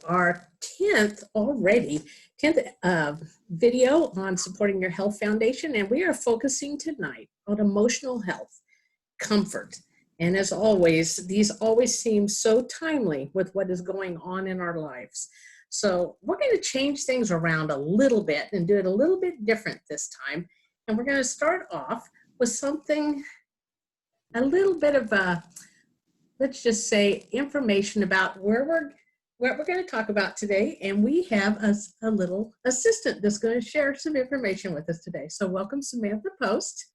our 10th already, 10th video on supporting your health foundation, and we are focusing tonight on emotional health, comfort. And as always, these always seem so timely with what is going on in our lives. So we're going to change things around a little bit and do it a little bit different this time. And we're going to start off with something, a little bit of let's just say information about what we're going to talk about today. And we have a little assistant that's going to share some information with us today. So welcome Samantha Post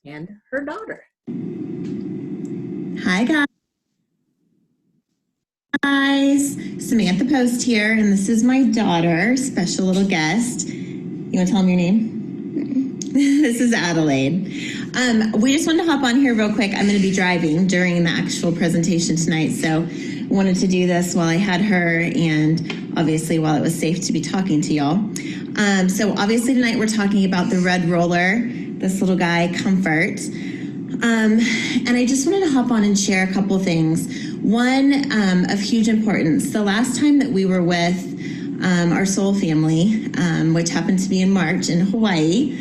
and her daughter. Hi guys, Samantha Post here, and this is my daughter, special little guest. You want to tell them your name? This is Adelaide. We just wanted to hop on here real quick. I'm going to be driving during the actual presentation tonight, so I wanted to do this while I had her and obviously while it was safe to be talking to y'all. So obviously tonight we're talking about the red roller, this little guy, Comfort. And I just wanted to hop on and share a couple things. One of huge importance. The last time that we were with our soul family, which happened to be in March in Hawaii,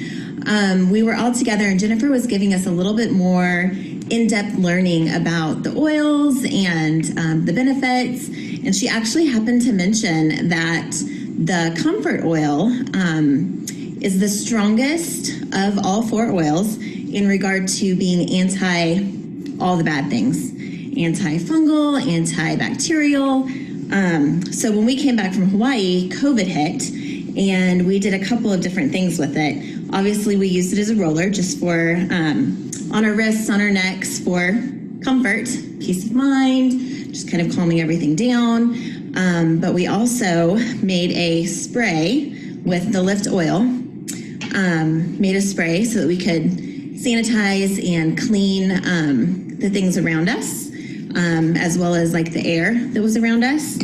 we were all together and Jennifer was giving us a little bit more in-depth learning about the oils and the benefits. And she actually happened to mention that the Comfort oil is the strongest of all 4 oils in regard to being anti all the bad things, antifungal, antibacterial. So when we came back from Hawaii, COVID hit, and we did a couple of different things with it. Obviously, we used it as a roller just for on our wrists, on our necks for comfort, peace of mind, just kind of calming everything down. But we also made a spray with the Lift oil, made a spray so that we could sanitize and clean the things around us, as well as like the air that was around us.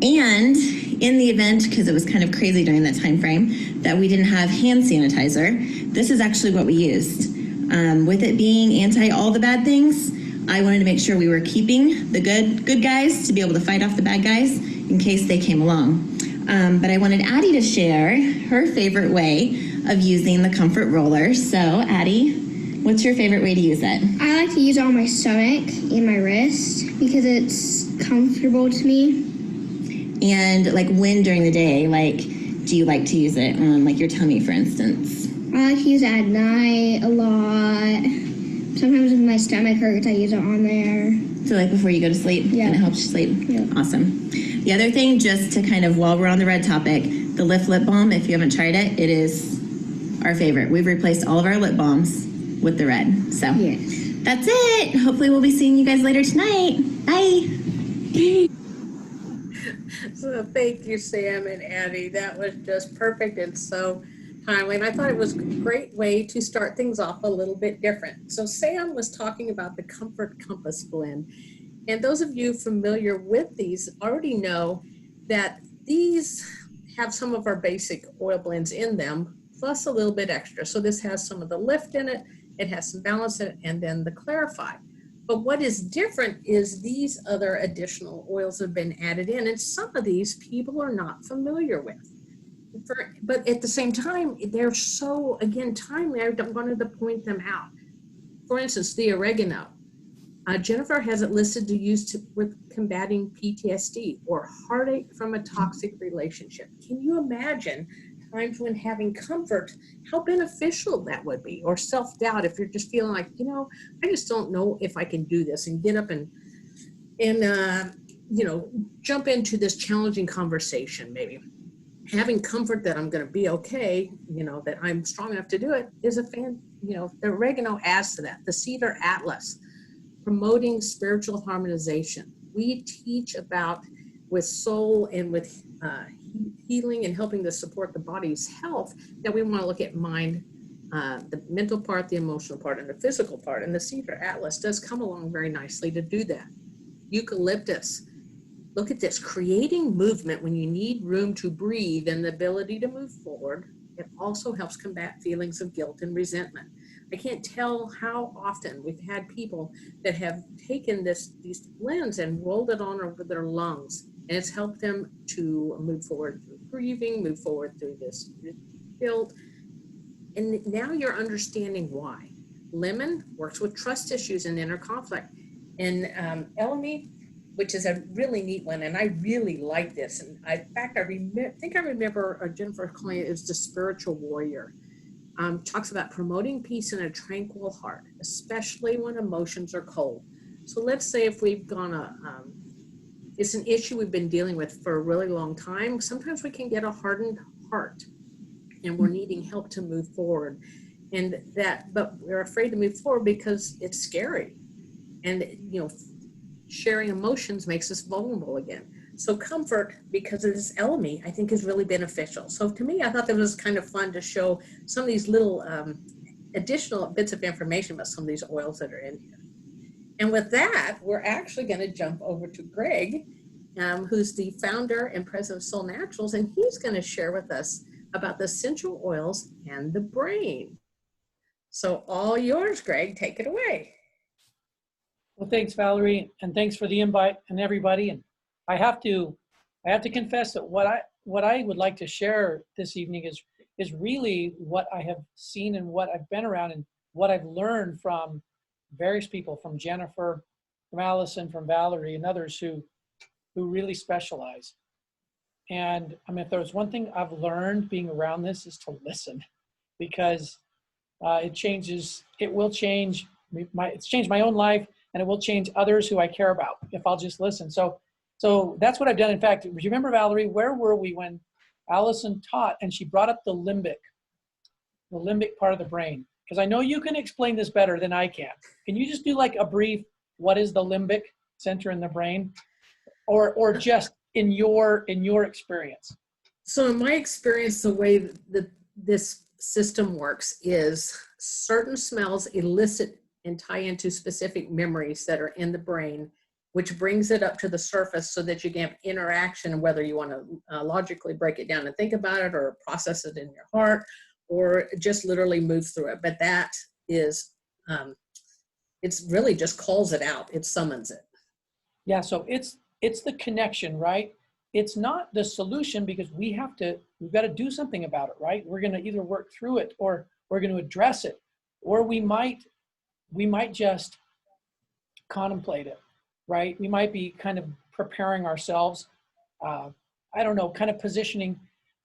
And in the event, because it was kind of crazy during that time frame, that we didn't have hand sanitizer, this is actually what we used. With it being anti all the bad things, I wanted to make sure we were keeping the good guys to be able to fight off the bad guys in case they came along. But I wanted Addie to share her favorite way of using the Comfort roller. So Addie, what's your favorite way to use it? I like to use it on my stomach and my wrist because it's comfortable to me. And like when during the day, like do you like to use it on like your tummy, for instance? I like to use it at night a lot. Sometimes if my stomach hurts, I use it on there. So like before you go to sleep? Yeah. And it helps you sleep? Yeah. Awesome. The other thing, just to kind of, while we're on the red topic, the Lift lip balm, if you haven't tried it, it is our favorite. We've replaced all of our lip balms with the red. So yes. That's it. Hopefully we'll be seeing you guys later tonight. Bye. So thank you, Sam and Addie. That was just perfect and so timely. And I thought it was a great way to start things off a little bit different. So Sam was talking about the Comfort Compass blend. And those of you familiar with these already know that these have some of our basic oil blends in them, plus a little bit extra. So this has some of the Lift in it, it has some balance in it, and then the Clarify. But what is different is these other additional oils have been added in, and some of these people are not familiar with. But at the same time, they're so, again, timely, I wanted to point them out. For instance, the oregano. Jennifer has it listed to use with combating PTSD or heartache from a toxic relationship. Can you imagine times when having comfort, how beneficial that would be? Or self-doubt, if you're just feeling like, I just don't know if I can do this, and get up and jump into this challenging conversation maybe. Having comfort that I'm going to be okay, that I'm strong enough to do it is the oregano adds to that. The cedar atlas, promoting spiritual harmonization. We teach about with soul and with healing and helping to support the body's health, that we want to look at mind, the mental part, the emotional part, and the physical part. And the cedar atlas does come along very nicely to do that. Eucalyptus. Look at this, creating movement when you need room to breathe and the ability to move forward. It also helps combat feelings of guilt and resentment. I can't tell how often we've had people that have taken these blends and rolled it on over their lungs And it's helped them to move forward through grieving, move forward through this guilt. And now you're understanding why. Lemon works with trust issues and inner conflict. And Elemi, which is a really neat one, and I really like this. And in fact, I think I remember Jennifer calling it as the spiritual warrior. Talks about promoting peace in a tranquil heart, especially when emotions are cold. So let's say if we've gone it's an issue we've been dealing with for a really long time. Sometimes we can get a hardened heart and we're needing help to move forward. But we're afraid to move forward because it's scary. And, sharing emotions makes us vulnerable again. So comfort, because of this element, I think is really beneficial. So to me, I thought that was kind of fun to show some of these little additional bits of information about some of these oils that are in here. And with that, we're actually going to jump over to Greg, who's the founder and president of Soul Naturals, and he's going to share with us about the essential oils and the brain. So all yours, Greg, take it away. Well, thanks, Valerie, and thanks for the invite and everybody. And I have to confess that what I would like to share this evening is really what I have seen and what I've been around and what I've learned from various people, from Jennifer, from Allison, from Valerie, and others who really specialize. And I mean, if there was one thing I've learned being around this is to listen, because it will change it's changed my own life, and it will change others who I care about if I'll just listen. So that's what I've done. In fact, do you remember, Valerie, where were we when Allison taught and she brought up the limbic part of the brain? Because I know you can explain this better than I can. Can you just do like a brief, what is the limbic center in the brain? Or just in your experience? So in my experience, the way that this system works is certain smells elicit and tie into specific memories that are in the brain, which brings it up to the surface so that you can have interaction, whether you want to logically break it down and think about it, or process it in your heart, or just literally move through it. But that is, it's really just calls it out. It summons it. Yeah, so it's the connection, right? It's not the solution, because we've got to do something about it, right? We're going to either work through it, or we're going to address it, or we might just contemplate it, right? We might be kind of preparing ourselves, I don't know, kind of positioning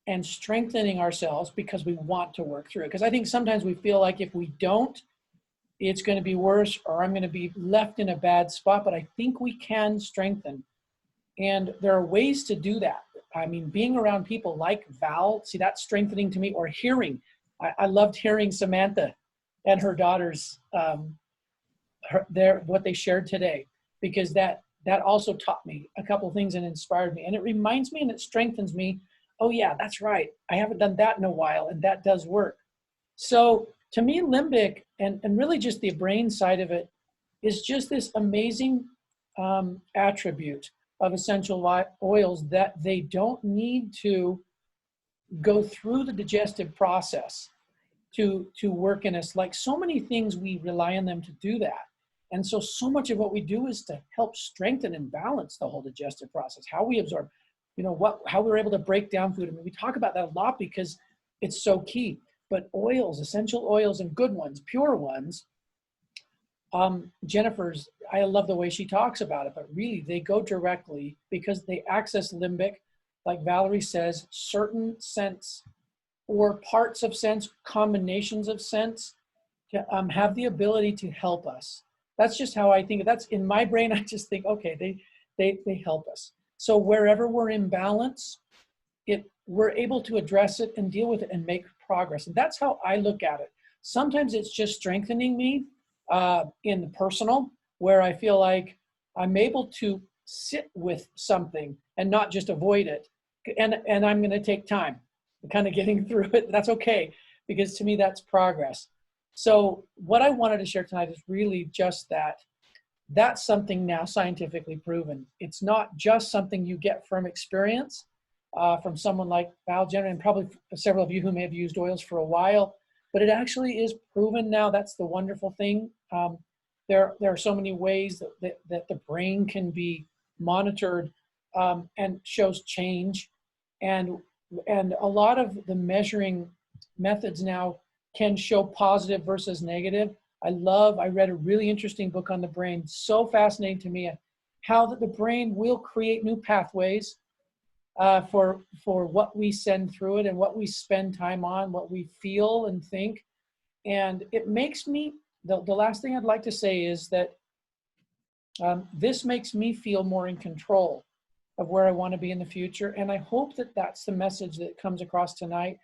and strengthening ourselves because we want to work through it. Because I think sometimes we feel like if we don't, it's going to be worse, or I'm going to be left in a bad spot. But I think we can strengthen. And there are ways to do that. I mean, being around people like Val, see, that's strengthening to me. Or hearing. I loved hearing Samantha and her daughters, what they shared today, because that also taught me a couple of things and inspired me. And it reminds me and it strengthens me. Oh yeah, that's right. I haven't done that in a while, and that does work. So to me, limbic and really just the brain side of it is just this amazing attribute of essential oils, that they don't need to go through the digestive process to work in us. Like so many things, we rely on them to do that. And so much of what we do is to help strengthen and balance the whole digestive process, how we absorb, how we're able to break down food. I mean, we talk about that a lot because it's so key. But oils, essential oils, and good ones, pure ones, Jennifer's, I love the way she talks about it, but really they go directly because they access limbic, like Valerie says, certain sense or parts of sense, combinations of sense, to have the ability to help us. That's just how I think. That's in my brain. I just think, okay, they help us. So wherever we're in balance, we're able to address it and deal with it and make progress. And that's how I look at it. Sometimes it's just strengthening me in the personal, where I feel like I'm able to sit with something and not just avoid it. And I'm going to take time kind of getting through it. That's okay, because to me, that's progress. So what I wanted to share tonight is really just that. That's something now scientifically proven. It's not just something you get from experience, from someone like Val, Jenner, and probably several of you who may have used oils for a while, but it actually is proven now. That's the wonderful thing. There are so many ways that the brain can be monitored and shows change. And a lot of the measuring methods now can show positive versus negative. I read a really interesting book on the brain, so fascinating to me, how that the brain will create new pathways for what we send through it and what we spend time on, what we feel and think. And it makes me, the last thing I'd like to say is that this makes me feel more in control of where I want to be in the future. And I hope that that's the message that comes across tonight.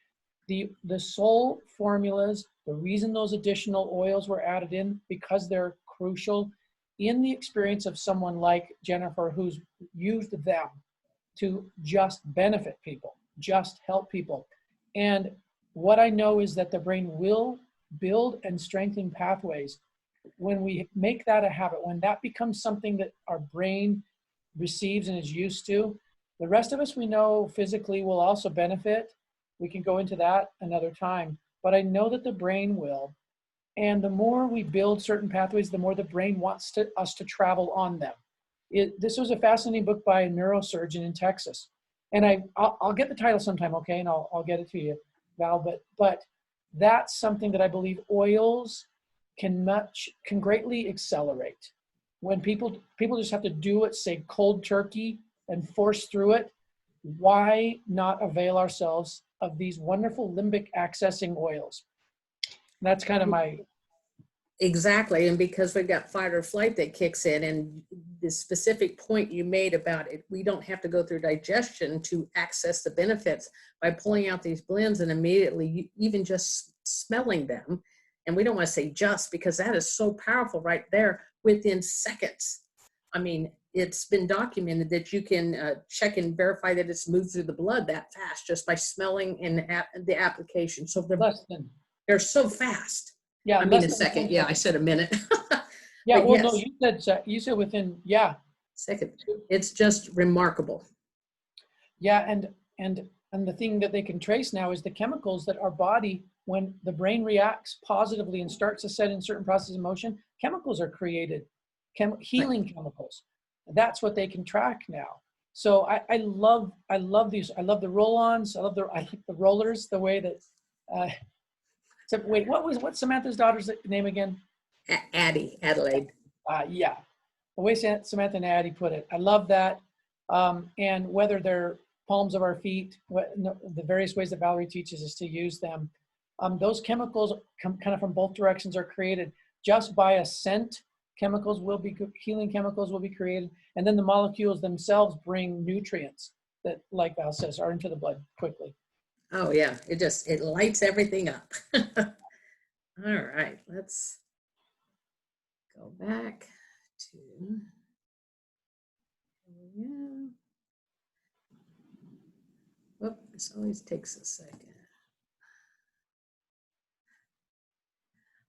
The soul formulas, the reason those additional oils were added in, because they're crucial in the experience of someone like Jennifer, who's used them to just benefit people, just help people. And what I know is that the brain will build and strengthen pathways. When we make that a habit, when that becomes something that our brain receives and is used to, the rest of us we know physically will also benefit. We can go into that another time, but I know that the brain will. And the more we build certain pathways, the more the brain wants us to travel on them. This was a fascinating book by a neurosurgeon in Texas. And I'll get the title sometime, okay? And I'll get it to you, Val. But that's something that I believe oils can greatly accelerate. When people just have to do it, say cold turkey, and force through it, why not avail ourselves of these wonderful limbic accessing oils? That's kind of my... Exactly, and because we've got fight or flight that kicks in, and the specific point you made about it, we don't have to go through digestion to access the benefits by pulling out these blends and immediately even just smelling them. And we don't want to say just, because that is so powerful right there within seconds. I mean, it's been documented that you can check and verify that it's moved through the blood that fast just by smelling in the application. So they're so fast. Yeah, I mean a second. Yeah, I said a minute. Yeah, But well, yes, no, you said within, yeah. second. It's just remarkable. Yeah, and the thing that they can trace now is the chemicals that our body, when the brain reacts positively and starts to set in certain processes of motion, chemicals are created, healing chemicals. That's what they can track now. So I love these. I love the roll-ons. I like the rollers. The way that. So wait, what's Samantha's daughter's name again? Adelaide. Yeah, the way Samantha and Addie put it. I love that. And whether they're palms of our feet, the various ways that Valerie teaches us to use them, those chemicals come kind of from both directions are created just by a scent. Healing chemicals will be created. And then the molecules themselves bring nutrients that, like Val says, are into the blood quickly. Oh yeah, it lights everything up. All right, let's go back to, whoop, this always takes a second.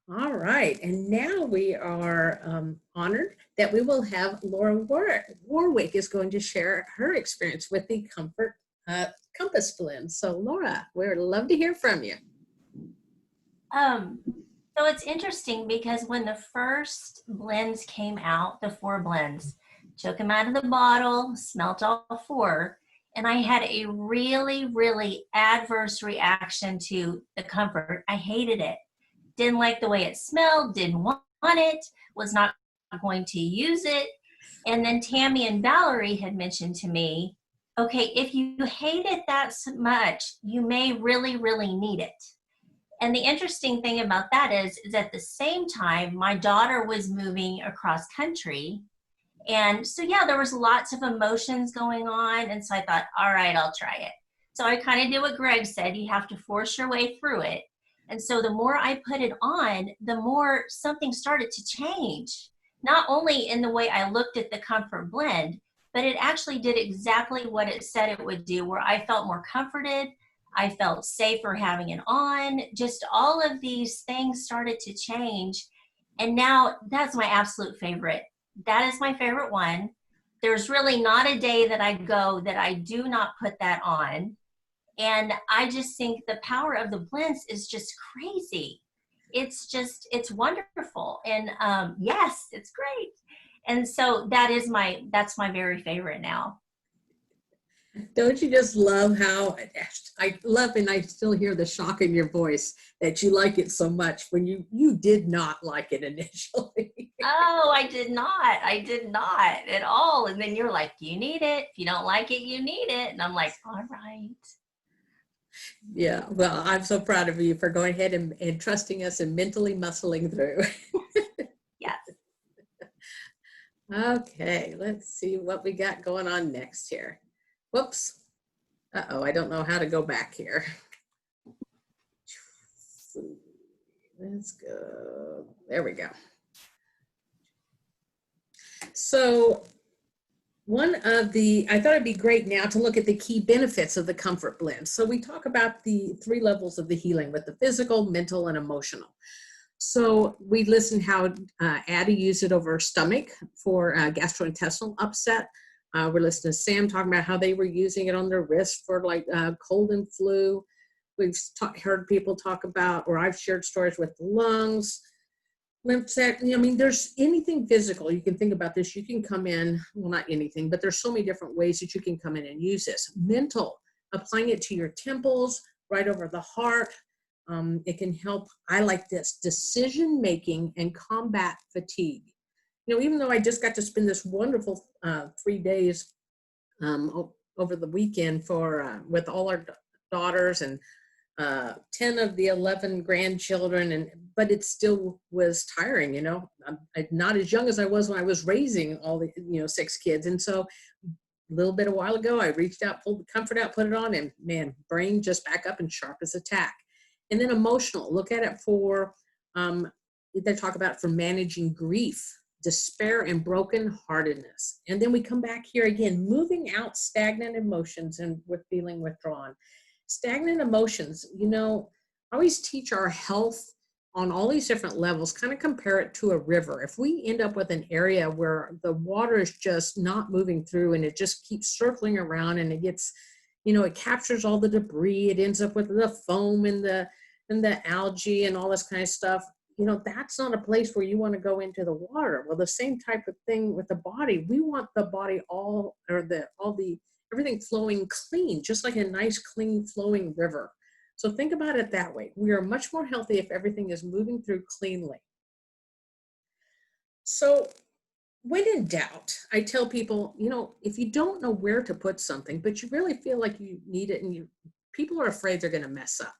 All right, and now we are honored that we will have Laura Warwick is going to share her experience with the Comfort Compass blend. So Laura, we'd love to hear from you. So it's interesting because when the first blends came out, the 4 blends, took them out of the bottle, smelt all 4, and I had a really, really adverse reaction to the Comfort. I hated it. Didn't like the way it smelled, didn't want it, was not going to use it. And then Tammy and Valerie had mentioned to me, okay, if you hate it that much, you may really, really need it. And the interesting thing about that is at the same time, my daughter was moving across country. And so, yeah, there was lots of emotions going on. And so I thought, all right, I'll try it. So I kind of did what Greg said, you have to force your way through it. And so the more I put it on, the more something started to change. Not only in the way I looked at the Comfort blend, but it actually did exactly what it said it would do, where I felt more comforted. I felt safer having it on. Just all of these things started to change. And now that's my absolute favorite. That is my favorite one. There's really not a day that I go that I do not put that on. And I just think the power of the blends is just crazy. It's wonderful. And yes, it's great. And so that's my very favorite now. Don't you just love how I love, and I still hear the shock in your voice that you like it so much when you did not like it initially. Oh, I did not. I did not at all. And then you're like, you need it. If you don't like it, you need it. And I'm like, all right. Yeah, well, I'm so proud of you for going ahead and trusting us and mentally muscling through. Yes. Okay, let's see what we got going on next here. Whoops. Uh-oh, I don't know how to go back here. Let's go. There we go. So I thought it'd be great now to look at the key benefits of the comfort blend. So we talk about the 3 levels of the healing with the physical, mental, and emotional. So we listened how Addie used it over her stomach for gastrointestinal upset. We're listening to Sam talking about how they were using it on their wrist for like cold and flu. We've heard people talk about, or I've shared stories with the lungs, lymph sac. I mean, there's anything physical. You can think about this. You can come in, well, not anything, but there's so many different ways that you can come in and use this. Mental, applying it to your temples, right over the heart. It can help, I like this, decision-making and combat fatigue. You know, even though I just got to spend this wonderful 3 days over the weekend with all our daughters and 10 of the 11 grandchildren, but it still was tiring, you know. I'm not as young as I was when I was raising all the, 6 kids. And so a little bit a while ago, I reached out, pulled the comfort out, put it on, and man, brain just back up and sharp as a tack. And then emotional, look at it for, they talk about for managing grief, despair, and brokenheartedness. And then we come back here again, moving out stagnant emotions and with feeling withdrawn. Stagnant emotions, I always teach our health on all these different levels, kind of compare it to a river. If we end up with an area where the water is just not moving through and it just keeps circling around and it gets, it captures all the debris, it ends up with the foam and the algae and all this kind of stuff, that's not a place where you want to go into the water. Well, the same type of thing with the body. We want the body everything flowing clean, just like a nice, clean, flowing river. So think about it that way. We are much more healthy if everything is moving through cleanly. So when in doubt, I tell people, if you don't know where to put something, but you really feel like you need it and people are afraid they're going to mess up,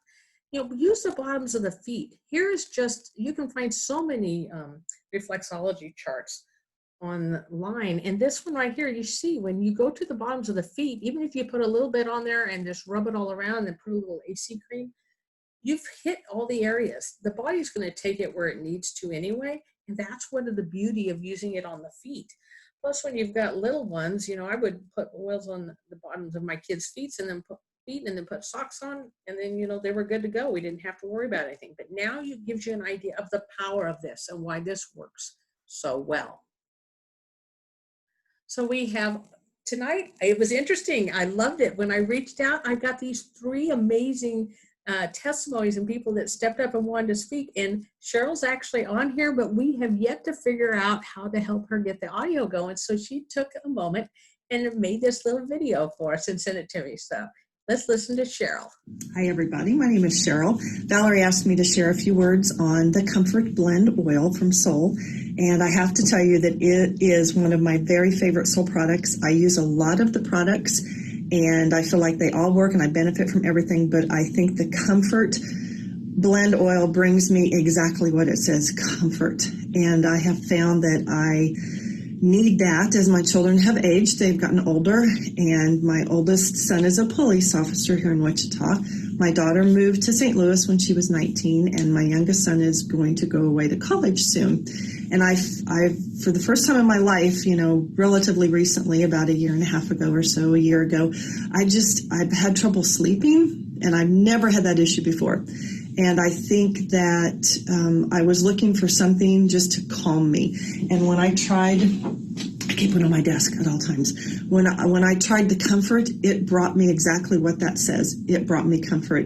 use the bottoms of the feet. You can find so many reflexology charts online. And this one right here, you see when you go to the bottoms of the feet, even if you put a little bit on there and just rub it all around and put a little AC cream, you've hit all the areas. The body's going to take it where it needs to anyway. And that's one of the beauty of using it on the feet. Plus, when you've got little ones, I would put oils on the bottoms of my kids' feet and then put socks on, and then, they were good to go. We didn't have to worry about anything. But now it gives you an idea of the power of this and why this works so well. So we have tonight, it was interesting. I loved it. When I reached out, I got these 3 amazing testimonies and people that stepped up and wanted to speak. And Cheryl's actually on here, but we have yet to figure out how to help her get the audio going. So she took a moment and made this little video for us and sent it to me. So let's listen to Cheryl. Hi, everybody. My name is Cheryl. Valerie asked me to share a few words on the Comfort Blend Oil from Soul. And I have to tell you that it is one of my very favorite Soul products. I use a lot of the products, and I feel like they all work, and I benefit from everything. But I think the Comfort Blend Oil brings me exactly what it says, comfort. And I have found that I need that as my children have aged. They've gotten older, and my oldest son is a police officer here in Wichita. My daughter moved to St. Louis when she was 19, and my youngest son is going to go away to college soon. And I've for the first time in my life, relatively recently, about a year ago, I've had trouble sleeping, and I've never had that issue before. And I think that I was looking for something just to calm me. And when I keep it on my desk at all times. When I tried the Comfort, it brought me exactly what that says. It brought me comfort.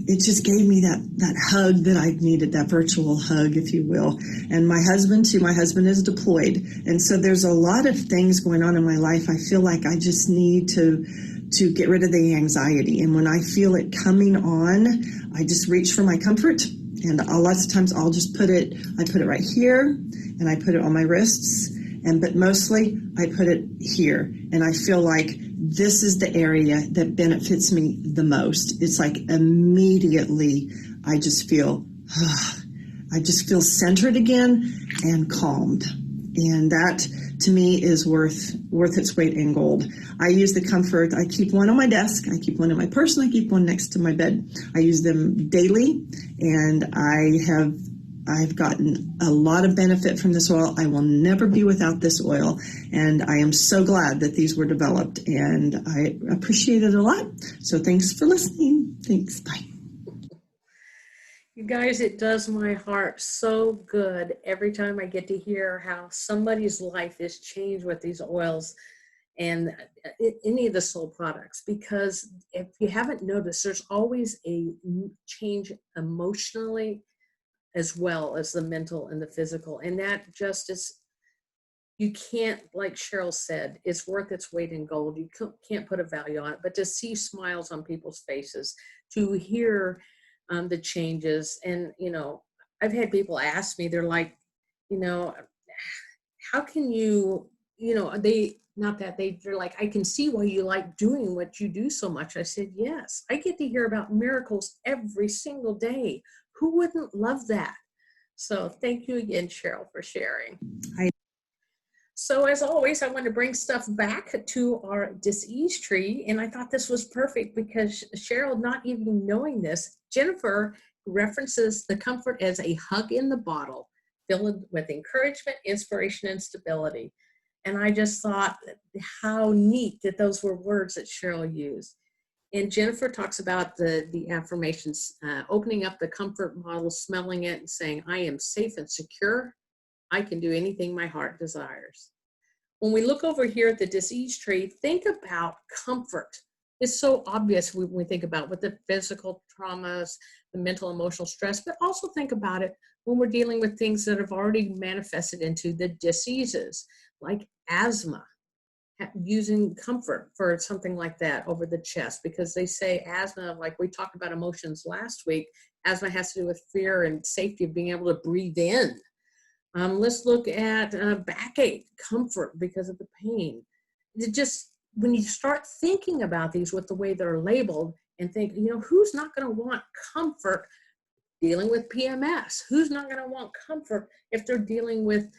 it just gave me that hug that I needed, that virtual hug, if you will. And my husband too. My husband is deployed, and so there's a lot of things going on in my life. I feel like I just need to get rid of the anxiety. And when I feel it coming on, I just reach for my comfort. And lots of times I'll just put it right here, and I put it on my wrists. But mostly I put it here, and I feel like this is the area that benefits me the most. It's like immediately I just feel centered again and calmed. And that to me is worth its weight in gold. I use the Comfort. I keep one on my desk. I keep one in my purse, and I keep one next to my bed. I use them daily, and I've gotten a lot of benefit from this oil. I will never be without this oil, and I am so glad that these were developed, and I appreciate it a lot. So thanks for listening. Thanks. Bye. You guys, it does my heart so good every time I get to hear how somebody's life is changed with these oils and any of the soul products, because if you haven't noticed, there's always a change emotionally as well as the mental and the physical. And that just is, you can't, like Cheryl said, it's worth its weight in gold. You can't put a value on it, but to see smiles on people's faces, to hear the changes. And, I've had people ask me, they're like, how can they're like, I can see why you like doing what you do so much. I said, yes, I get to hear about miracles every single day. Who wouldn't love that? So thank you again, Cheryl, for sharing. So as always, I want to bring stuff back to our disease tree. And I thought this was perfect because Cheryl, not even knowing this, Jennifer references the Comfort as a hug in the bottle, filled with encouragement, inspiration, and stability. And I just thought how neat that those were words that Cheryl used. And Jennifer talks about the affirmations, opening up the Comfort bottle, smelling it, and saying, I am safe and secure. I can do anything my heart desires. When we look over here at the disease tree, think about comfort. It's so obvious when we think about with the physical traumas, the mental, emotional stress, but also think about it when we're dealing with things that have already manifested into the diseases, like asthma. Using Comfort for something like that over the chest, because they say asthma, like we talked about emotions last week, asthma has to do with fear and safety of being able to breathe in. Let's look at backache, Comfort because of the pain. It just, when you start thinking about these with the way they're labeled and think, who's not going to want comfort dealing with PMS? Who's not going to want comfort if they're dealing with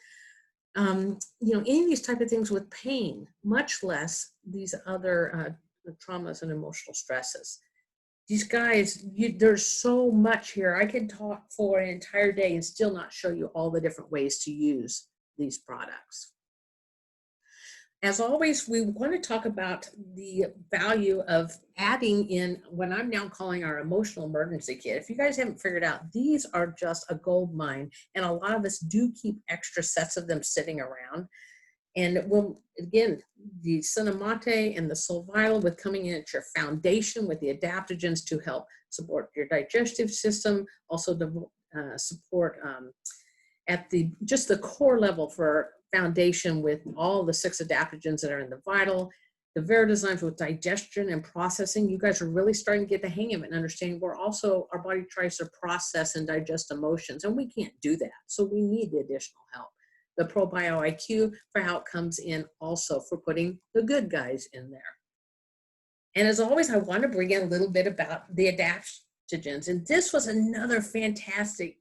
any of these type of things with pain, much less these other traumas and emotional stresses. These guys, there's so much here. I could talk for an entire day and still not show you all the different ways to use these products. As always, we want to talk about the value of adding in what I'm now calling our emotional emergency kit. If you guys haven't figured out, these are just a gold mine, and a lot of us do keep extra sets of them sitting around. And again, the Cinnamate and the Soul Vital with coming in at your foundation with the adaptogens to help support your digestive system, also to support at just the core level for foundation with all the 6 adaptogens that are in the Vital, the Veridesigns with digestion and processing. You guys are really starting to get the hang of it and understand our body tries to process and digest emotions, and we can't do that. So we need the additional help. The ProBio IQ for how it comes in also for putting the good guys in there. And as always, I want to bring in a little bit about the adaptogens. And this was another fantastic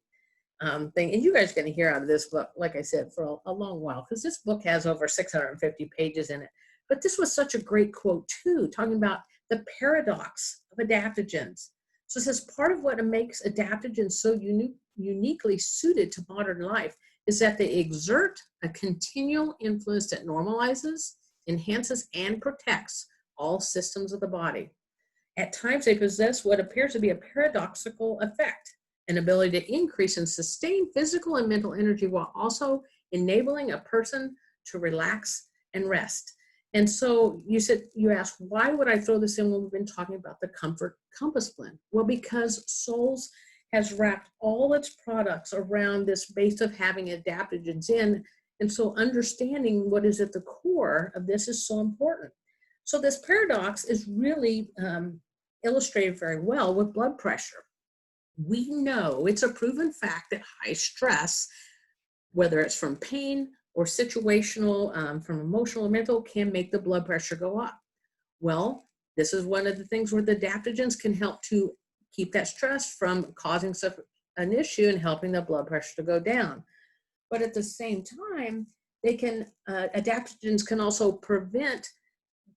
thing. And you guys are going to hear out of this book, like I said, for a long while, because this book has over 650 pages in it. But this was such a great quote too, talking about the paradox of adaptogens. So it says part of what makes adaptogens so uniquely suited to modern life is that they exert a continual influence that normalizes, enhances, and protects all systems of the body. At times, they possess what appears to be a paradoxical effect, an ability to increase and sustain physical and mental energy while also enabling a person to relax and rest. And so you asked, why would I throw this in when we've been talking about the Comfort Compass Blend? Well, because Souls has wrapped all its products around this base of having adaptogens in. And so understanding what is at the core of this is so important. So this paradox is really illustrated very well with blood pressure. We know it's a proven fact that high stress, whether it's from pain or situational, from emotional or mental, can make the blood pressure go up. Well, this is one of the things where the adaptogens can help to keep that stress from causing an issue and helping the blood pressure to go down. But at the same time, adaptogens can also prevent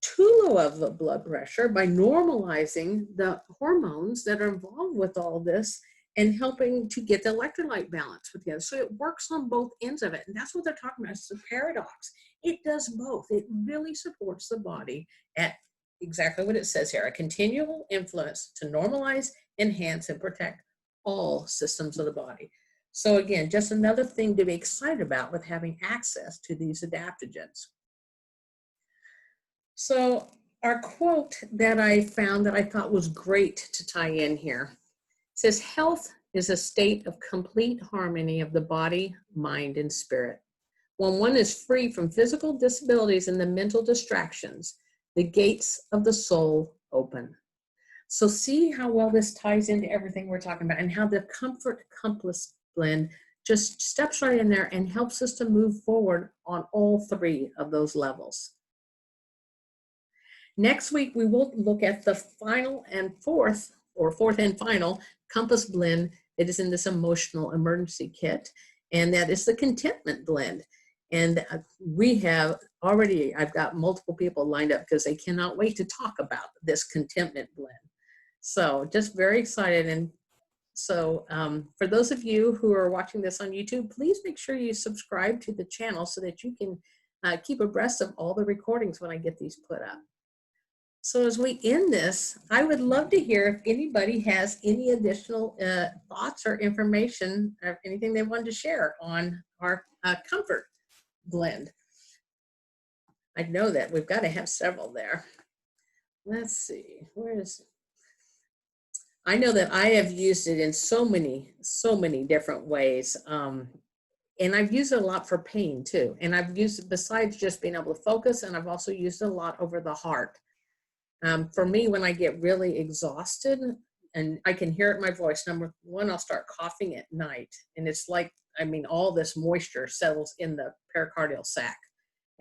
too low of the blood pressure by normalizing the hormones that are involved with all this and helping to get the electrolyte balance with the other. So it works on both ends of it. And that's what they're talking about. It's a paradox. It does both. It really supports the body at exactly what it says here, a continual influence to normalize, enhance, and protect all systems of the body. So again, just another thing to be excited about with having access to these adaptogens. So our quote that I found that I thought was great to tie in here says, health is a state of complete harmony of the body, mind, and spirit. When one is free from physical disabilities and the mental distractions, the gates of the soul open. So see how well this ties into everything we're talking about and how the Comfort Compass Blend just steps right in there and helps us to move forward on all three of those levels. Next week, we will look at the final and fourth and final Compass Blend that is in this emotional emergency kit, and that is the Contentment Blend. And I've got multiple people lined up because they cannot wait to talk about this Contentment Blend. So just very excited. And so for those of you who are watching this on YouTube, please make sure you subscribe to the channel so that you can keep abreast of all the recordings when I get these put up. So as we end this, I would love to hear if anybody has any additional thoughts or information or anything they wanted to share on our Comfort Blend. I know that we've got to have several there. Let's see, I know that I have used it in so many different ways. And I've used it a lot for pain too. And I've used it besides just being able to focus, and I've also used it a lot over the heart. For me, when I get really exhausted, and I can hear it in my voice, number one, I'll start coughing at night. And it's like, all this moisture settles in the pericardial sac.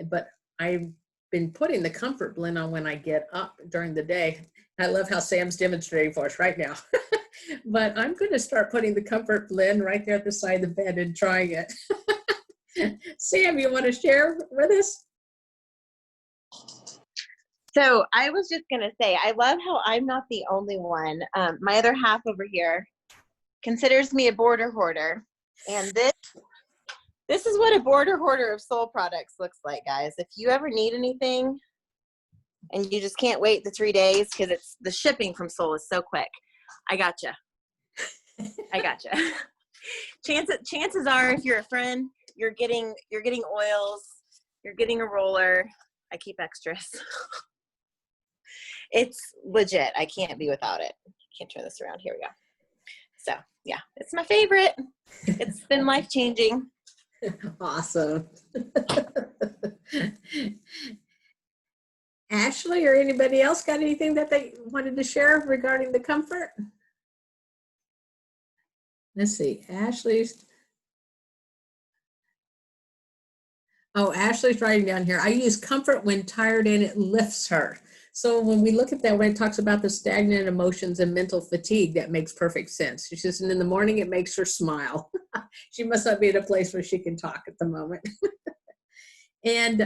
But I've been putting the Comfort Blend on when I get up during the day. I love how Sam's demonstrating for us right now. But I'm going to start putting the Comfort Blend right there at the side of the bed and trying it. Sam, you want to share with us? So I was just going to say, I love how I'm not the only one. My other half over here considers me a border hoarder. And this is what a border hoarder of Soul products looks like, guys. If you ever need anything and you just can't wait the 3 days because the shipping from Soul is so quick, I gotcha. I gotcha. Chances are, if you're a friend, you're getting oils, you're getting a roller. I keep extras. It's legit. I can't be without it. Can't turn this around. Here we go. So yeah, it's my favorite. It's been life-changing. Awesome. Ashley or anybody else got anything that they wanted to share regarding the Comfort? Let's see, Ashley's writing down here. I use Comfort when tired and it lifts her. So when we look at that, when it talks about the stagnant emotions and mental fatigue, that makes perfect sense. She says, and in the morning, it makes her smile. She must not be in a place where she can talk at the moment. And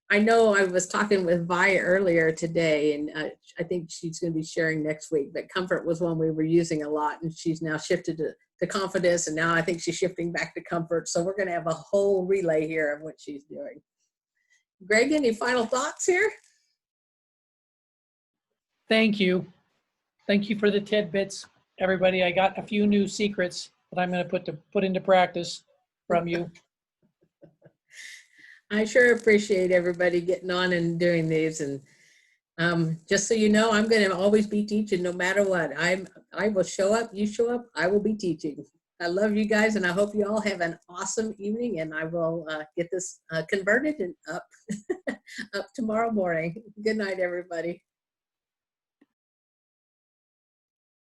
I know I was talking with Vi earlier today, and I think she's going to be sharing next week, but Comfort was one we were using a lot, and she's now shifted to Confidence, and now I think she's shifting back to Comfort. So we're going to have a whole relay here of what she's doing. Greg, any final thoughts here? Thank you. Thank you for the tidbits, everybody. I got a few new secrets that I'm going to put into practice from you. I sure appreciate everybody getting on and doing these. And just so you know, I'm going to always be teaching no matter what. I will show up, you show up, I will be teaching. I love you guys, and I hope you all have an awesome evening, and I will get this converted and up, up tomorrow morning. Good night, everybody.